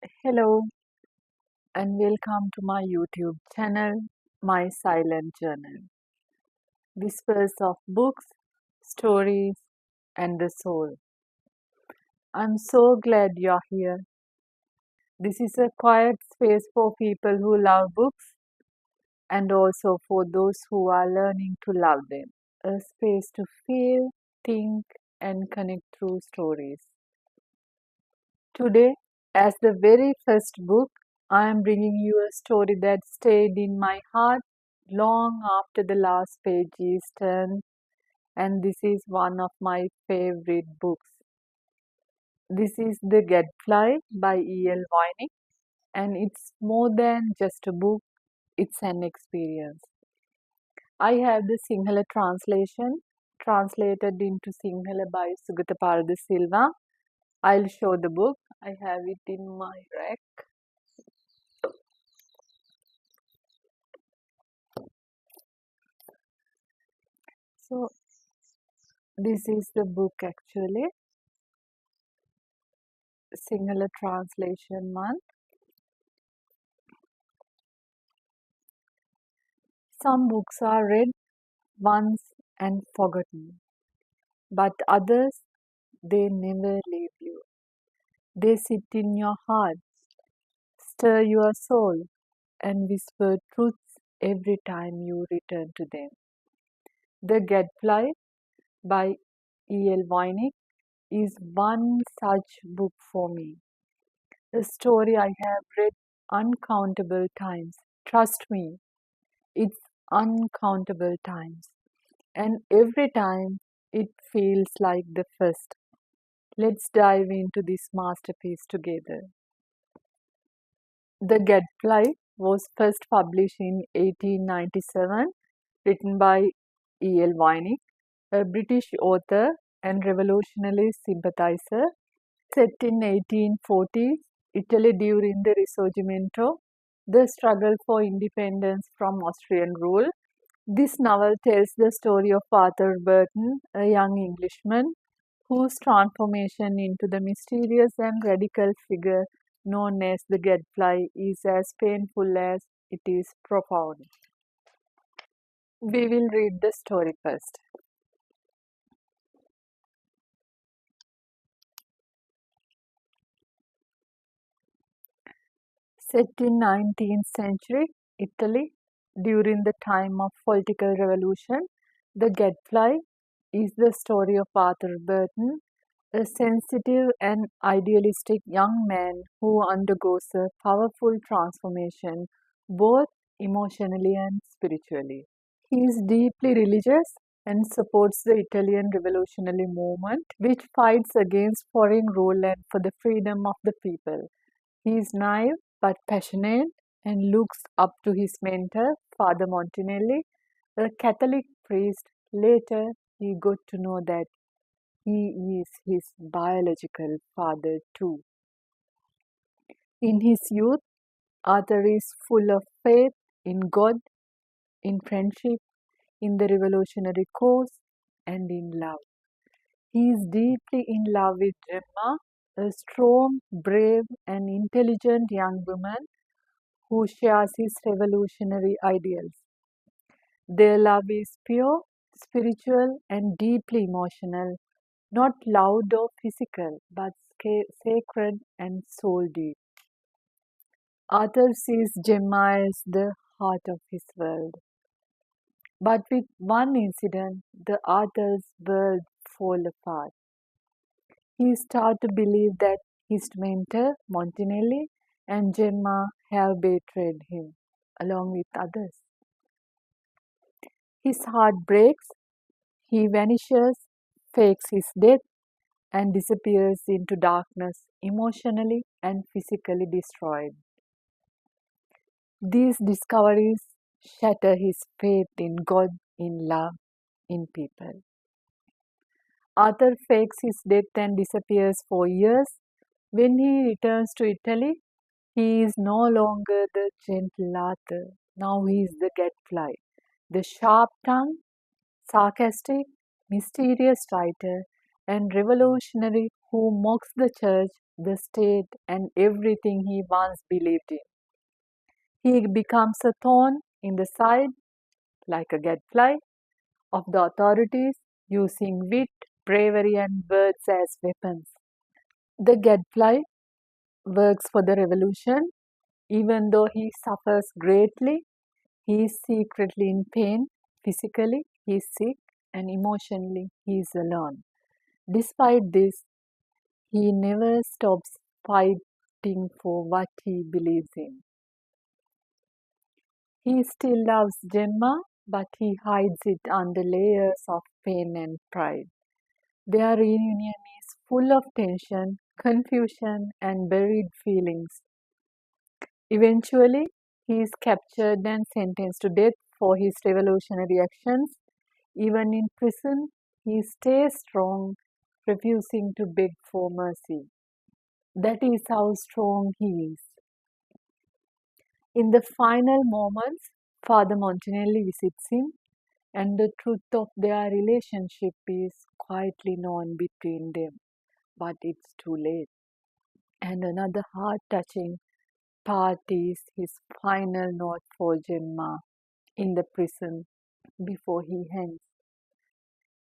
Hello and welcome to my YouTube channel, My Silent Journal. Whispers of books, stories, and the soul. I'm so glad you're here. This is a quiet space for people who love books and also for those who are learning to love them. A space to feel, think, and connect through stories. Today, as the very first book, I am bringing you a story that stayed in my heart long after the last page is turned, and this is one of my favorite books. This is The Gadfly by E.l.voynich, and it's more than just a book, it's an experience. I have the Sinhala translation translated into Sinhala by Sugata Parada Silva. I'll show the book. I have it in my rack. So this is the book actually, Sinhala translation one. Some books are read once and forgotten, but others, they never leave you. They sit in your heart, stir your soul, and whisper truths every time you return to them. The Gadfly by E.l.voynich is one such book for me. A story I have read uncountable times. Trust me, it's uncountable times. And every time it feels like the first. Let's dive into this masterpiece together. The Gadfly was first published in 1897, written by E.l.voynich, a British author and revolutionary sympathizer. Set in 1840s Italy during the Risorgimento, the struggle for independence from Austrian rule. This novel tells the story of Arthur Burton, a young Englishman whose transformation into the mysterious and radical figure known as the Gadfly is as painful as it is profound. We will read the story first. Set in 19th century Italy during the time of political revolution, The Gadfly is the story of Arthur Burton, a sensitive and idealistic young man who undergoes a powerful transformation both emotionally and spiritually. He is deeply religious and supports the Italian revolutionary movement, which fights against foreign rule and for the freedom of the people. He is naive but passionate and looks up to his mentor, Father Montinelli, a Catholic priest. Later, he got to know that he is his biological father too. In his youth, Arthur is full of faith in God, in friendship, in the revolutionary cause, and in love. He is deeply in love with Gemma, a strong, brave, and intelligent young woman who shares his revolutionary ideals. Their love is pure, spiritual, and deeply emotional, not loud or physical, but sacred and soul deep. Arthur sees Gemma as the heart of his world. But with one incident, the Arthur's world fall apart. He starts to believe that his mentor, Montanelli, and Gemma have betrayed him, along with others. His heart breaks, he vanishes, fakes his death, and disappears into darkness, emotionally and physically destroyed. These discoveries shatter his faith in God, in love, in people. Arthur fakes his death and disappears for years. When he returns to Italy, he is no longer the gentle Arthur. Now he is the Gadfly, the sharp tongued, sarcastic, mysterious writer, and revolutionary who mocks the church, the state, and everything he once believed in. He becomes a thorn in the side, like a gadfly, of the authorities, using wit, bravery, and words as weapons. The gadfly works for the revolution, even though he suffers greatly. He is secretly in pain, physically, he is sick, and emotionally, he is alone. Despite this, he never stops fighting for what he believes in. He still loves Gemma, but he hides it under layers of pain and pride. Their reunion is full of tension, confusion, and buried feelings. Eventually, he is captured and sentenced to death for his revolutionary actions. Even in prison, he stays strong, refusing to beg for mercy. That is how strong he is. In the final moments, Father Montanelli visits him, and the truth of their relationship is quietly known between them, but it's too late. And another heart touching part is his final note for Gemma in the prison before he hangs.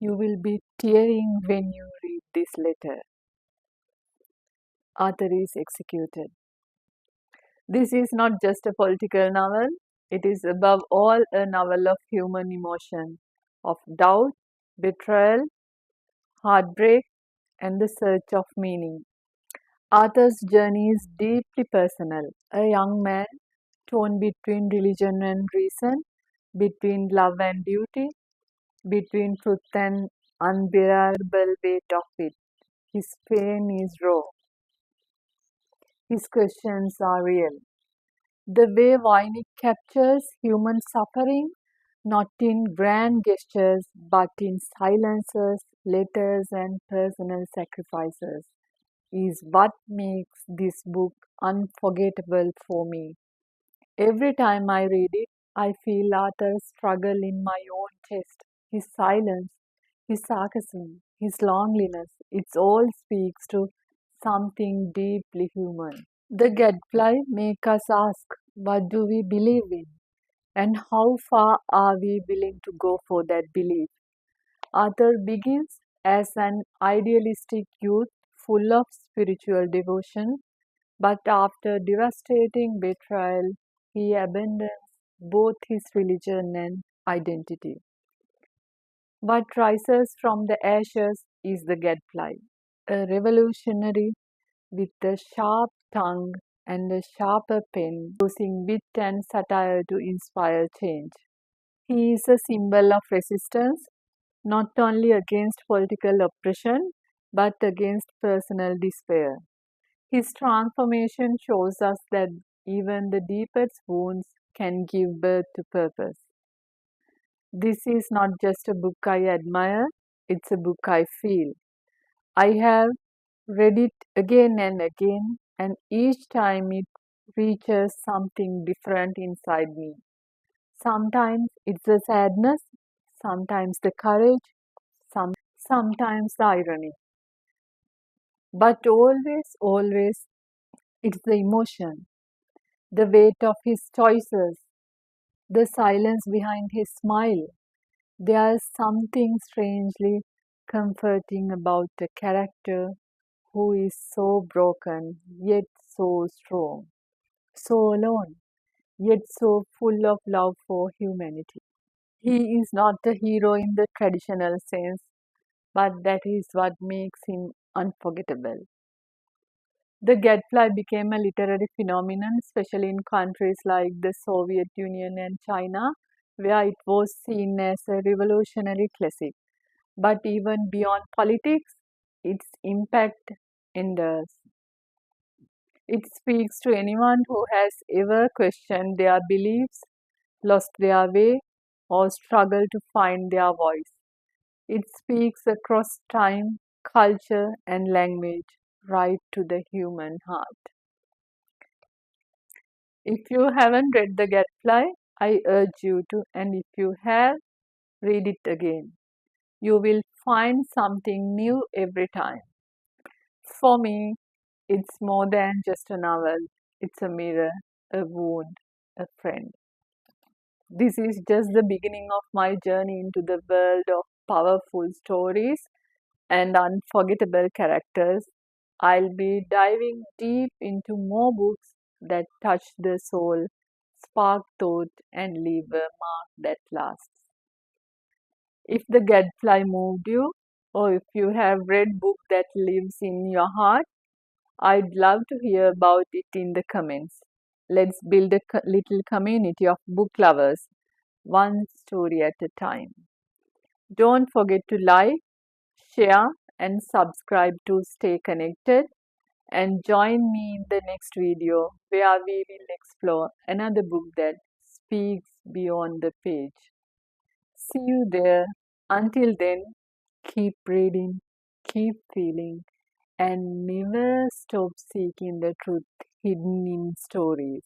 You will be tearing when you read this letter. Arthur is executed. This is not just a political novel, it is above all a novel of human emotion, of doubt, betrayal, heartbreak, and the search of meaning. Arthur's journey is deeply personal. A young man torn between religion and reason, between love and duty, between truth and unbearable weight of it. His pain is raw. His questions are real. The way Voynich captures human suffering, not in grand gestures, but in silences, letters, and personal sacrifices, is what makes this book unforgettable for me. Every time I read it, I feel Arthur's struggle in my own chest. His silence, his sarcasm, his loneliness, it all speaks to something deeply human. The gadfly make us ask, what do we believe in? And how far are we willing to go for that belief? Arthur begins as an idealistic youth full of spiritual devotion, but after devastating betrayal, he abandons both his religion and identity. What rises from the ashes is the gadfly, a revolutionary with a sharp tongue and a sharper pen, using wit and satire to inspire change. He is a symbol of resistance, not only against political oppression, but against personal despair. His transformation shows us that even the deepest wounds can give birth to purpose. This is not just a book I admire, it's a book I feel. I have read it again and again, and each time it reaches something different inside me. Sometimes it's the sadness, sometimes the courage, sometimes the irony. But always, it's the emotion, the weight of his choices, the silence behind his smile. There's something strangely comforting about a character who is so broken yet so strong, so alone yet so full of love for humanity. He is not a hero in the traditional sense, but that is what makes him unforgettable. The gadfly became a literary phenomenon, especially in countries like the Soviet Union and China, where it was seen as a revolutionary classic. But even beyond politics, its impact endures. It speaks to anyone who has ever questioned their beliefs, lost their way, or struggled to find their voice. It speaks across time, culture, and language, right to the human heart. If you haven't read The Gadfly, I urge you to, and if you have, read it again. You will find something new every time. For me, it's more than just a novel, it's a mirror, a wound, a friend. This is just the beginning of my journey into the world of powerful stories and unforgettable characters. I'll be diving deep into more books that touch the soul, spark thought, and leave a mark that lasts. If the Gadfly moved you, or if you have read book that lives in your heart, I'd love to hear about it in the comments. Let's build a little community of book lovers, one story at a time. Don't forget to like, share, and subscribe to stay connected. And join me in the next video where we will explore another book that speaks beyond the page. See you there. Until then, keep reading, keep feeling, and never stop seeking the truth hidden in stories.